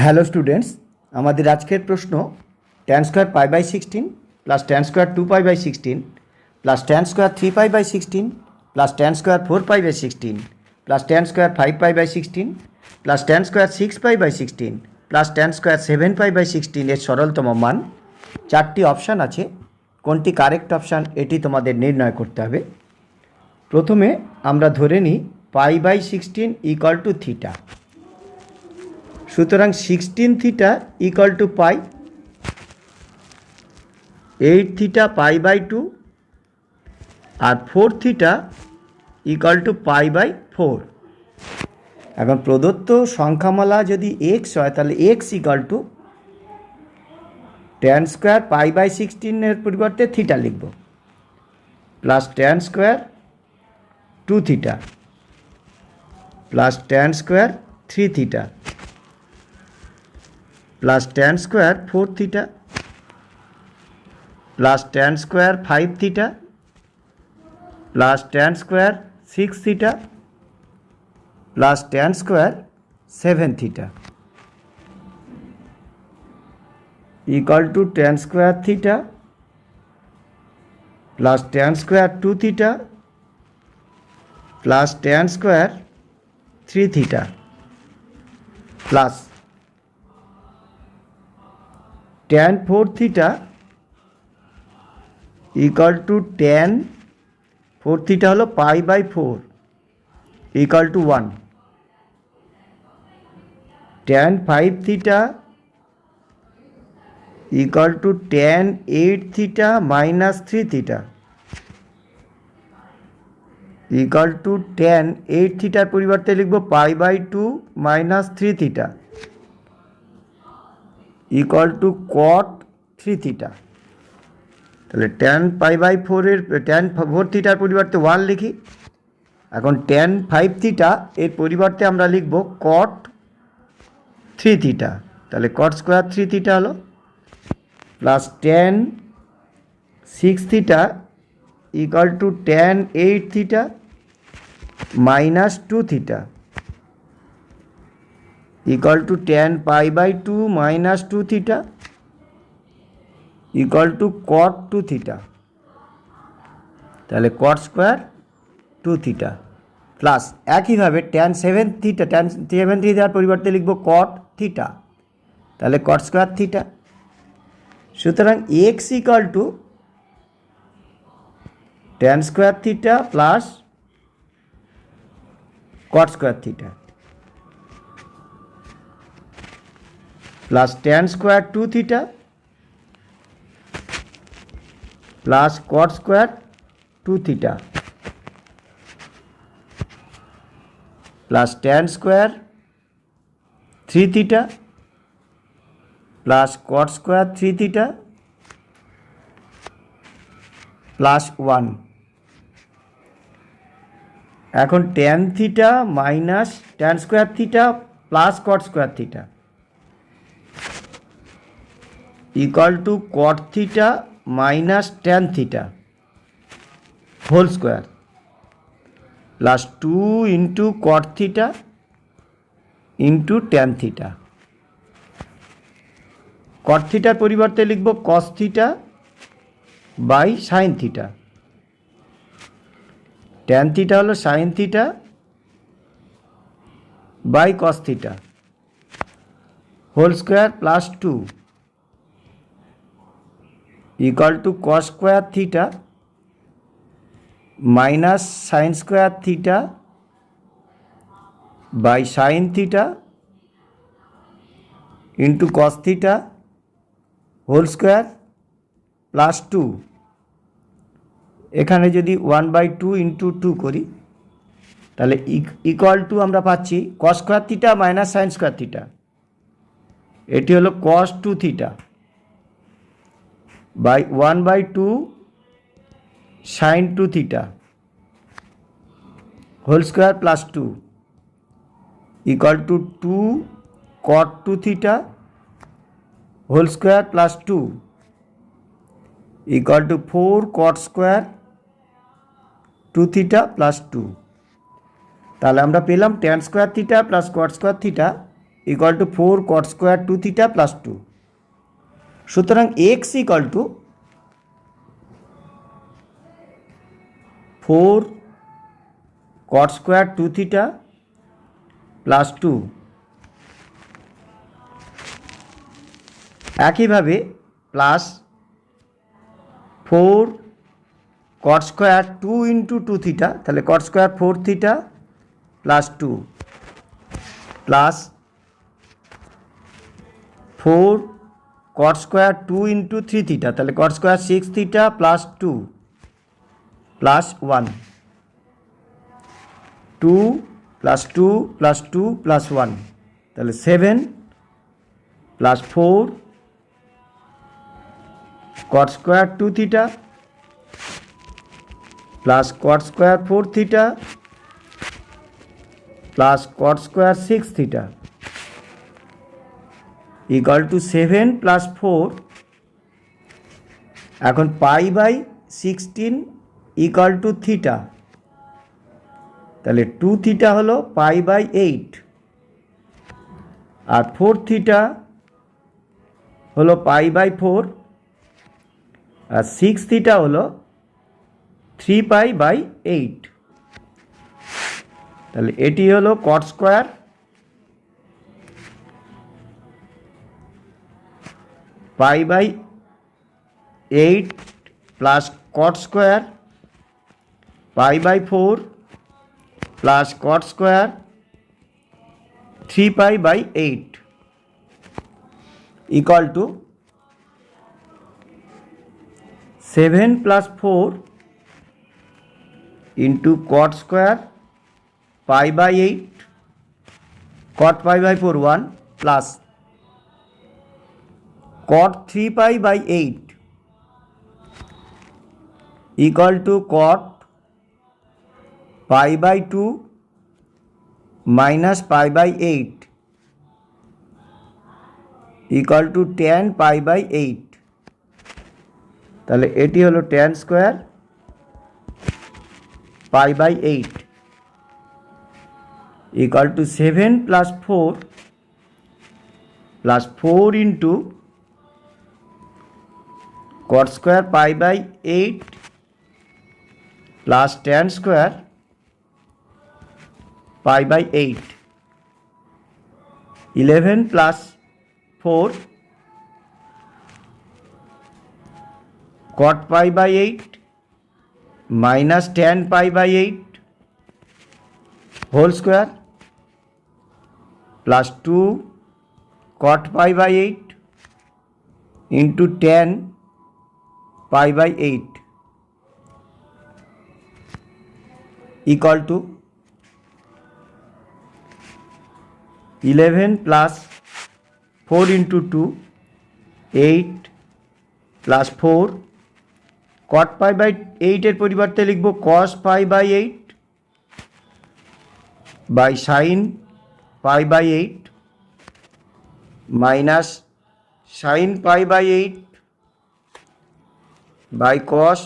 Hello students, আমাদের আজকের প্রশ্ন tan square pi by 16 plus tan square 2 pi by 16 plus tan square 3 pi by 16 plus tan square 4 pi by 16 plus tan square 5 pi by 16 plus tan square 6 pi by 16 plus tan square 7 pi by 16 এর সরলতম মান। চারটি option আছে, কোনটি correct option এটি তোমাদের নির্ণয় করতে হবে। প্রথমে আমরা ধরে নিই pi by 16 equal to theta. সুতরাং 16 theta equal to pi, 8 theta pi by 2 আর 4 theta equal to pi by 4। এখন প্রদত্ত সংখ্যামালা যদি এক্স হয় তাহলে x equal to tan square pi by 16 এর পরিবর্তে থিটা লিখব, plus tan square 2 theta plus tan square 3 theta plus tan square 4 theta plus tan square 5 theta plus tan square 6 theta plus tan square 7 theta equal to tan square theta plus tan square 2 theta plus tan square 3 theta plus tan 4 theta equal to tan 4 theta হলো pi by 4 equal to 1, tan 5 theta equal to tan 8 theta minus 3 theta equal to tan 8 থিটার পরিবর্তে লিখব pi by 2 minus 3 theta equal to cot 3 theta. তাহলে tan pi by 4 এর tan 4 থিটার পরিবর্তে 1 লিখি। এখন tan 5 থিটা এর পরিবর্তে আমরা লিখব cot 3 থিটা, তাহলে cot স্কোয়ার 3 থিটা হলো, plus tan 6 theta equal to tan 8 theta minus 2 theta equal to tan pi by 2 minus 2 theta equal to cot 2 theta, তাহলে cot স্কোয়ার 2 থিটা প্লাস একইভাবে tan 7 theta, tan 7 থিটার পরিবর্তে লিখব cot theta, তাহলে cot square theta. সুতরাং x equal to tan square theta plus cot square theta plus tan square 2 theta plus cot square 2 theta plus tan square 3 theta plus cot square 3 theta plus 1। এখন tan theta minus tan square theta plus cot square theta equal to cot theta minus tan theta whole square plus 2 into cot theta into tan theta. cot থিটার পরিবর্তে লিখব cos theta by sin theta, tan theta হলো sin theta by cos theta whole square plus 2 equal to cos square theta minus sin square theta by sin theta into cos theta whole square plus 2। এখানে যদি 1/2 into 2 করি তাহলে equal to আমরা পাচ্ছি cos square theta minus sin square theta, এটি হলো cos 2 theta by 1/2 sin 2 theta whole square plus 2 equal to 2 cot 2 theta whole square plus 2 equal to 4 cot square 2 theta plus 2। তাহলে আমরা পেলাম tan square theta plus cot square theta equal to 4 cot square 2 theta plus 2। সুতরাং x equal to 4 cot square 2 theta plus 2। একইভাবে plus 4 cot square 2 into 2 theta, তাহলে cot square 4 theta plus 2 plus 4 cot square 2 into 3 theta, তাহলে cot square 6 theta plus 2 plus 1, 2 plus 2 plus 2 plus 1, তাহলে 7 plus 4 cot square 2 theta plus cot square 4 theta plus cot square 6 theta equal to 7 plus 4। এখন পাই by 16 equal to theta, তাহলে 2 theta হলো pi by 8 R 4 theta হলো pi by 4 R 6 theta হলো 3 pi by 8। তাহলে এটি হলো cot square pi by 8 plus cot square pi by 4 plus cot square 3 pi by 8 equal to 7 plus 4 into cot square pi by 8 cot pi by 4 1 plus cot 3 pi by 8 equal to cot pi by 2 minus pi by 8 equal to tan pi by 8। তাহলে এটি হলো tan square pi by 8 equal to 7 plus 4 plus 4 into cot square pi by 8 plus tan square pi by 8, 11 plus 4 cot pi by 8 minus tan pi by 8 whole square plus 2 cot pi by 8 into tan pi by 8 equal to 11 plus 4 into 2 8 plus 4 cot pi by 8 এর পরিবর্তে লিখব cos pi by 8 by sin pi by 8 minus sin pi by 8 by cos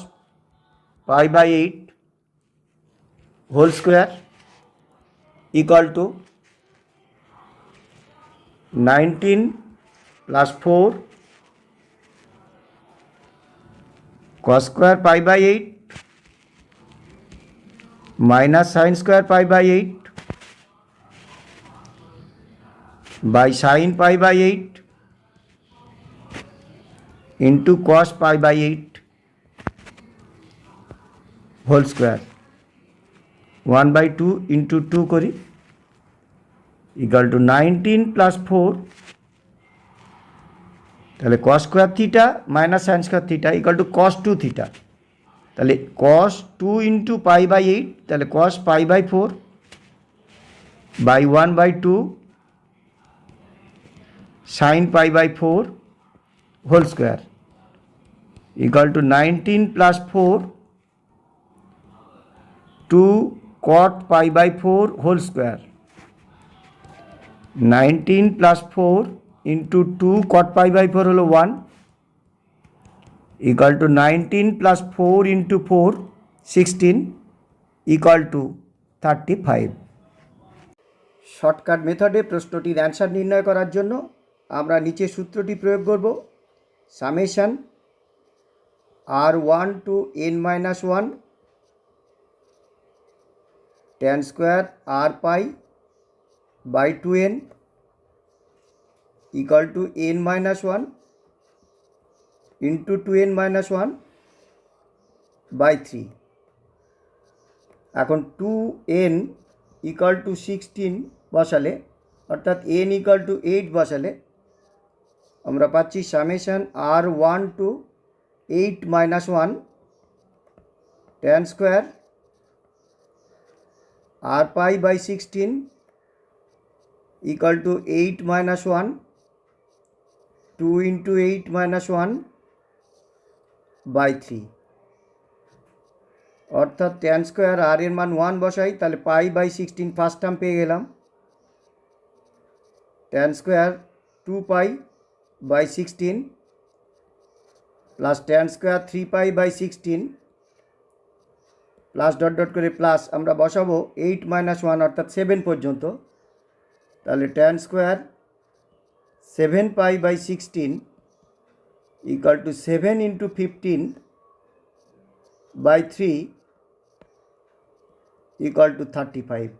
pi by 8 whole square equal to 19 plus 4 cos square pi by 8 minus sin square pi by 8 by sin pi by 8 into cos pi by 8 whole square 1/2 into 2 করি equal to 19 plus 4, তাহলে cos square theta minus sin square theta equal to cos 2 theta, তাহলে cos 2 into pi by 8, তাহলে cos pi by 4 by 1/2 sin pi by 4 whole square equal to 19 plus 4 2 cot pi by 4 whole square 19 plus 4 into 2 cot pi by 4 হলো 1 equal to 19 plus 4 into 4 16 equal to 35। Shortcut মেথডে প্রশ্নটির answer নির্ণয় করার জন্য আমরা নিচে সূত্রটি প্রয়োগ করব। Summation r1 to n-1 tan square r pi by 2n equal to n-1 into 2n-1 by 3। এখন 2n ইকাল টু 16 বসালে, অর্থাৎ n ইকাল টু 8 বসালে আমরা পাচ্ছি summation r1 to 8-1 tan square r pi by 16 equal to 8-1 2 into 8-1 by 3। অর্থাৎ tan square r এর মান 1 বসাই, তাহলে পাই বাই 16 ফার্স্ট টার্ম পেয়ে গেলাম। tan square 2 pi by 16 plus tan square 3 pi by 16 plus dot dot করে প্লাস আমরা বসাবো 8-1 অর্থাৎ 7 পর্যন্ত। তাহলে tan square 7 pi by 16 equal to 7 into 15 by 3 equal to 35।